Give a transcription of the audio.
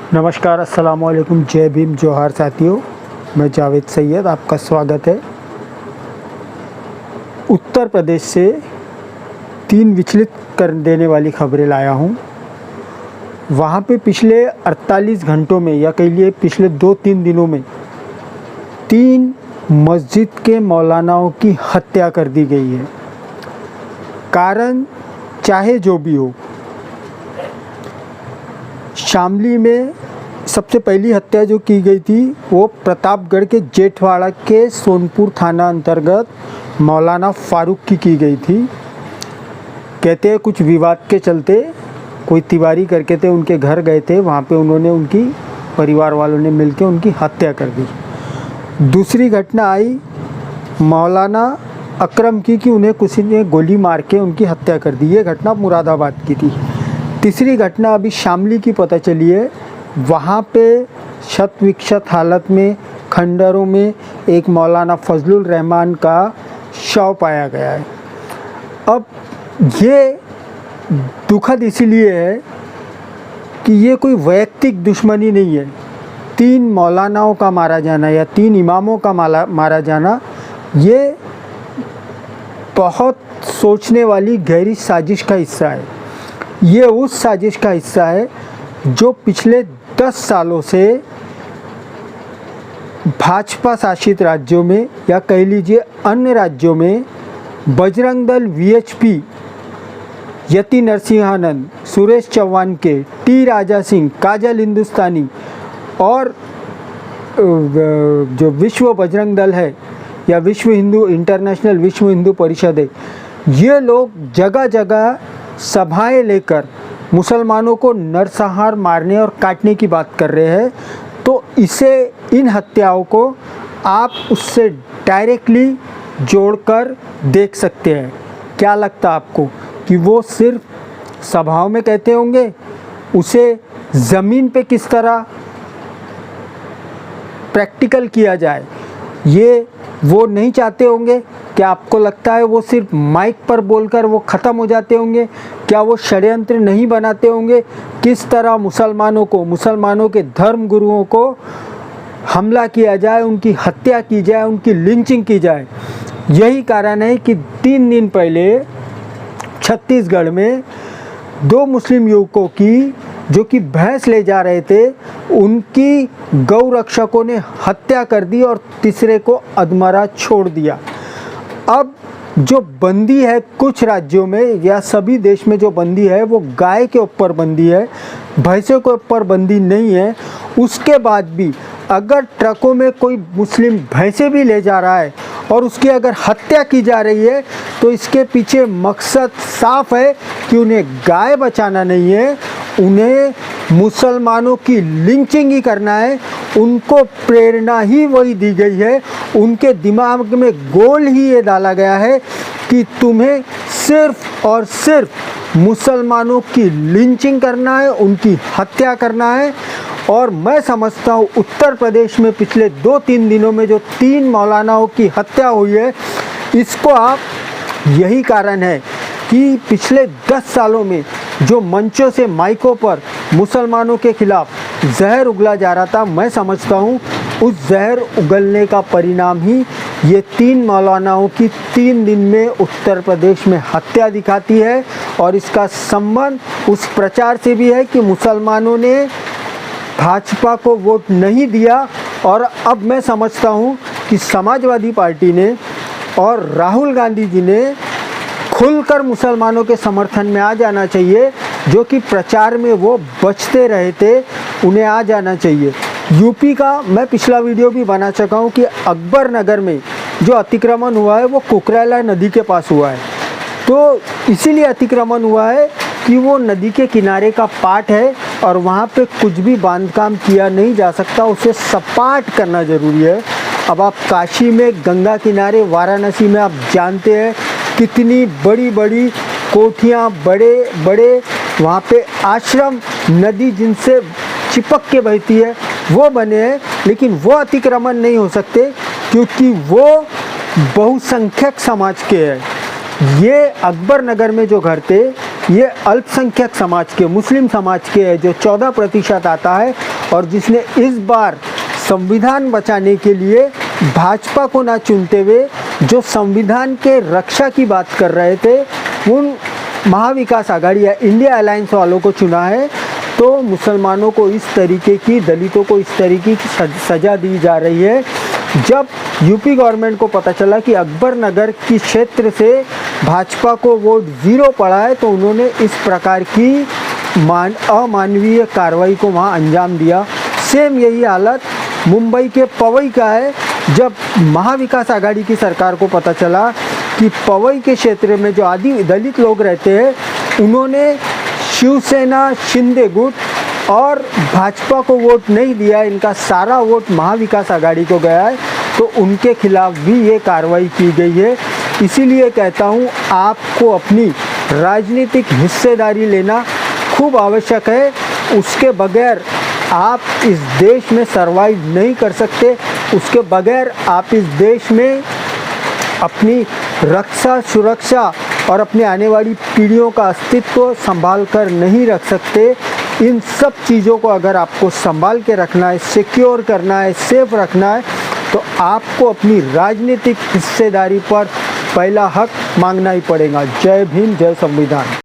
नमस्कार, अस्सलाम वालेकुम, जय भीम, जोहार साथियों। मैं जावेद सैयद, आपका स्वागत है। उत्तर प्रदेश से 3 विचलित कर देने वाली खबरें लाया हूँ। वहाँ पे पिछले 48 घंटों में या कहिए पिछले 2-3 दिनों में 3 मस्जिद के मौलानाओं की हत्या कर दी गई है। कारण चाहे जो भी हो, शामली में सबसे पहली हत्या जो की गई थी वो प्रतापगढ़ के जेठवाड़ा के सोनपुर थाना अंतर्गत मौलाना फारूक की गई थी। कहते हैं कुछ विवाद के चलते कोई तिवारी करके थे, उनके घर गए थे, वहाँ पे उन्होंने उनकी परिवार वालों ने मिलकर उनकी हत्या कर दी। दूसरी घटना आई मौलाना अकरम की उन्हें किसी ने गोली मार के उनकी हत्या कर दी। ये घटना मुरादाबाद की थी। तीसरी घटना अभी शामली की पता चली है। वहाँ पे शत विक्षत हालत में खंडरों में एक मौलाना फजलुर रहमान का शव पाया गया है। अब ये दुखद इसीलिए है कि ये कोई वैयक्तिक दुश्मनी नहीं है। 3 मौलानाओं का मारा जाना या 3 इमामों का मारा जाना, ये बहुत सोचने वाली गहरी साजिश का हिस्सा है। ये उस साजिश का हिस्सा है जो पिछले 10 सालों से भाजपा शासित राज्यों में या कह लीजिए अन्य राज्यों में बजरंग दल, वीएचपी, यति नरसिंहानंद, सुरेश चौहान के, टी राजा सिंह, काजल हिंदुस्तानी और जो विश्व बजरंग दल है या विश्व हिंदू इंटरनेशनल विश्व हिंदू परिषद है, ये लोग जगह जगह सभाएं लेकर मुसलमानों को नरसंहार मारने और काटने की बात कर रहे हैं। तो इन हत्याओं को आप उससे डायरेक्टली जोड़कर देख सकते हैं। क्या लगता है आपको कि वो सिर्फ सभाओं में कहते होंगे? उसे ज़मीन पे किस तरह प्रैक्टिकल किया जाए, ये वो नहीं चाहते होंगे? क्या आपको लगता है वो सिर्फ माइक पर बोलकर वो ख़त्म हो जाते होंगे? क्या वो षड्यंत्र नहीं बनाते होंगे? किस तरह मुसलमानों के धर्म गुरुओं को हमला किया जाए, उनकी हत्या की जाए, उनकी लिंचिंग की जाए। यही कारण है कि 3 दिन पहले छत्तीसगढ़ में 2 मुस्लिम युवकों की, जो कि भैंस ले जा रहे थे, उनकी गौ रक्षकों ने हत्या कर दी और तीसरे को अधमरा छोड़ दिया। अब जो बंदी है कुछ राज्यों में या सभी देश में जो बंदी है वो गाय के ऊपर बंदी है, भैंसों के ऊपर बंदी नहीं है। उसके बाद भी अगर ट्रकों में कोई मुस्लिम भैंसे भी ले जा रहा है और उसकी अगर हत्या की जा रही है तो इसके पीछे मकसद साफ है कि उन्हें गाय बचाना नहीं है, उन्हें मुसलमानों की लिंचिंग ही करना है। उनको प्रेरणा ही वही दी गई है, उनके दिमाग में गोल ही ये डाला गया है कि तुम्हें सिर्फ और सिर्फ मुसलमानों की लिंचिंग करना है, उनकी हत्या करना है। और मैं समझता हूँ उत्तर प्रदेश में पिछले 2-3 दिनों में जो 3 मौलानाओं की हत्या हुई है, इसको आप यही कारण है कि पिछले 10 सालों में जो मंचों से माइकों पर मुसलमानों के खिलाफ जहर उगला जा रहा था, मैं समझता हूँ उस जहर उगलने का परिणाम ही ये 3 मौलानाओं की 3 दिन में उत्तर प्रदेश में हत्या दिखाती है। और इसका संबंध उस प्रचार से भी है कि मुसलमानों ने भाजपा को वोट नहीं दिया। और अब मैं समझता हूँ कि समाजवादी पार्टी ने और राहुल गांधी जी ने खुलकर मुसलमानों के समर्थन में आ जाना चाहिए। जो कि प्रचार में वो बचते रहे थे, उन्हें आ जाना चाहिए। यूपी का मैं पिछला वीडियो भी बना चुका हूँ कि अकबर नगर में जो अतिक्रमण हुआ है वो कुकरेला नदी के पास हुआ है। तो इसीलिए अतिक्रमण हुआ है कि वो नदी के किनारे का पाट है और वहाँ पे कुछ भी बांधकाम किया नहीं जा सकता, उसे सपाट करना ज़रूरी है। अब आप काशी में गंगा किनारे, वाराणसी में आप जानते हैं कितनी बड़ी बड़ी कोठियाँ, बड़े बड़े वहाँ पे आश्रम, नदी जिनसे चिपक के बहती है वो बने हैं, लेकिन वो अतिक्रमण नहीं हो सकते क्योंकि वो बहुसंख्यक समाज के हैं। ये अकबर नगर में जो घर थे ये अल्पसंख्यक समाज के, मुस्लिम समाज के है, जो 14% आता है और जिसने इस बार संविधान बचाने के लिए भाजपा को ना चुनते हुए जो संविधान के रक्षा की बात कर रहे थे उन महाविकास आघाड़ी या इंडिया अलायंस वालों को चुना है, तो मुसलमानों को इस तरीके की, दलितों को इस तरीके की सज़ा दी जा रही है। जब यूपी गवर्नमेंट को पता चला कि अकबर नगर की क्षेत्र से भाजपा को वोट 0 पड़ा है, तो उन्होंने इस प्रकार की अमानवीय कार्रवाई को वहाँ अंजाम दिया। सेम यही हालत मुंबई के पवई का है। जब महाविकास आघाड़ी की सरकार को पता चला कि पवई के क्षेत्र में जो आदि दलित लोग रहते हैं, उन्होंने शिवसेना, शिंदे गुट और भाजपा को वोट नहीं दिया, इनका सारा वोट महाविकास आघाड़ी को गया है, तो उनके खिलाफ भी ये कार्रवाई की गई है। इसीलिए कहता हूँ आपको अपनी राजनीतिक हिस्सेदारी लेना खूब आवश्यक है। उसके बगैर आप इस देश में सरवाइव नहीं कर सकते, उसके बगैर आप इस देश में अपनी रक्षा, सुरक्षा और अपने आने वाली पीढ़ियों का अस्तित्व संभाल कर नहीं रख सकते। इन सब चीज़ों को अगर आपको संभाल के रखना है, सिक्योर करना है, सेफ रखना है, तो आपको अपनी राजनीतिक हिस्सेदारी पर पहला हक मांगना ही पड़ेगा। जय भीम, जय संविधान।